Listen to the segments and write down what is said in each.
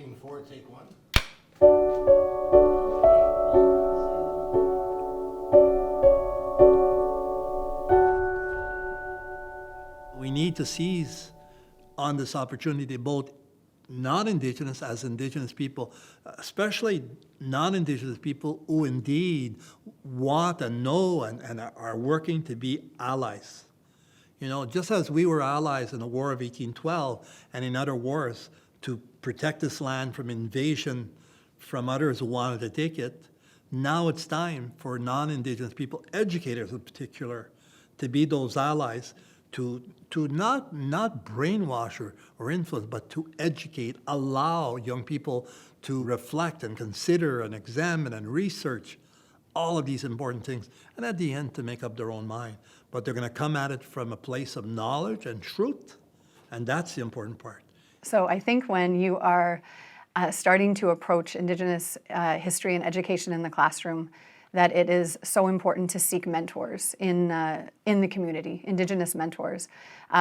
Scene 4, take 1. We need to seize on this opportunity, both non-Indigenous as Indigenous people, especially non-Indigenous people who indeed want and know and are working to be allies. You know, just as we were allies in the War of 1812 and in other wars to protect this land from invasion from others who wanted to take it, now it's time for non-Indigenous people, educators in particular, to be those allies to not brainwash or influence, but to educate, allow young people to reflect and consider and examine and research all of these important things, and at the end to make up their own mind. But they're going to come at it from a place of knowledge and truth, and that's the important part. So I think when you are starting to approach Indigenous history and education in the classroom, that it is so important to seek mentors in the community, Indigenous mentors.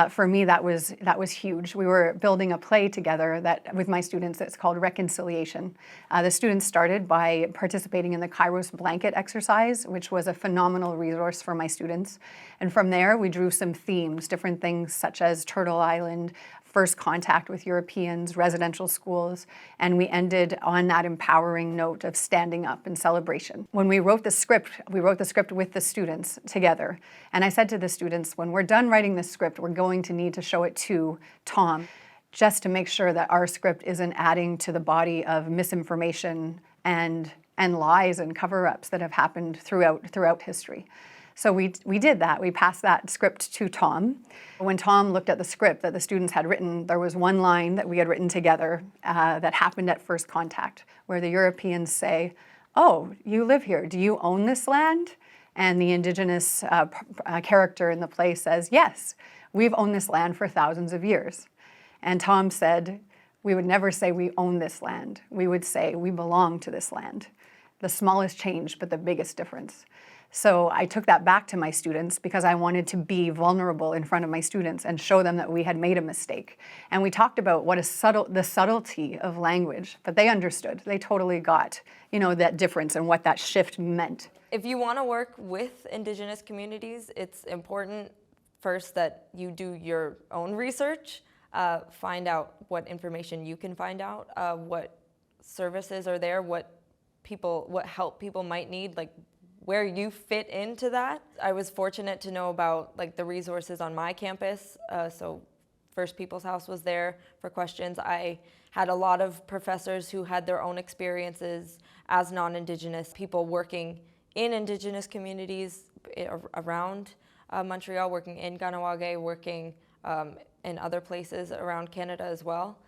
For me, that was huge. We were building a play together with my students that's called Reconciliation. The students started by participating in the Kairos blanket exercise, which was a phenomenal resource for my students. And from there, we drew some themes, different things such as Turtle Island, first contact with Europeans, residential schools, and we ended on that empowering note of standing up and celebration. When we wrote the script with the students together, and I said to the students, when we're done writing the script, we're going to need to show it to Tom, just to make sure that our script isn't adding to the body of misinformation and lies and cover-ups that have happened throughout history. So we did that. We passed that script to Tom. When Tom looked at the script that the students had written, there was one line that we had written together that happened at first contact, where the Europeans say, "Oh, you live here. Do you own this land?" And the Indigenous character in the play says, "Yes, we've owned this land for thousands of years." And Tom said, "We would never say we own this land. We would say we belong to this land." The smallest change, but the biggest difference. So I took that back to my students because I wanted to be vulnerable in front of my students and show them that we had made a mistake. And we talked about the subtlety of language, but they understood. They totally got, that difference and what that shift meant. If you want to work with Indigenous communities, it's important first that you do your own research, find out what information you can find out, what services are there, what help people might need, like where you fit into that. I was fortunate to know about the resources on my campus. So First People's House was there for questions. I had a lot of professors who had their own experiences as non-Indigenous people working in Indigenous communities around Montreal, working in Kahnawake, working in other places around Canada as well.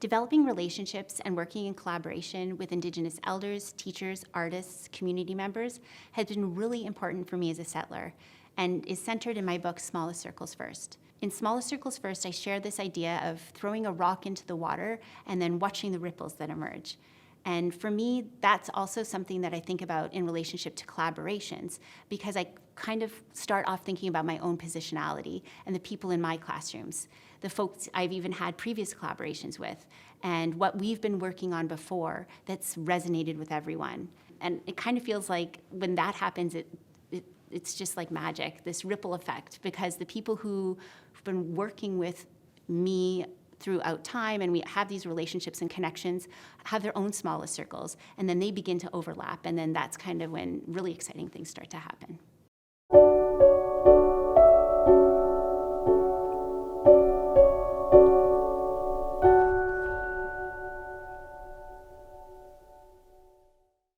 Developing relationships and working in collaboration with Indigenous elders, teachers, artists, community members has been really important for me as a settler and is centered in my book, Smallest Circles First. In Smallest Circles First, I share this idea of throwing a rock into the water and then watching the ripples that emerge. And for me, that's also something that I think about in relationship to collaborations, because I kind of start off thinking about my own positionality and the people in my classrooms, the folks I've even had previous collaborations with, and what we've been working on before that's resonated with everyone. And it kind of feels like when that happens, it's just like magic, this ripple effect, because the people who've been working with me throughout time, and we have these relationships and connections, have their own smallest circles, and then they begin to overlap, and then that's kind of when really exciting things start to happen.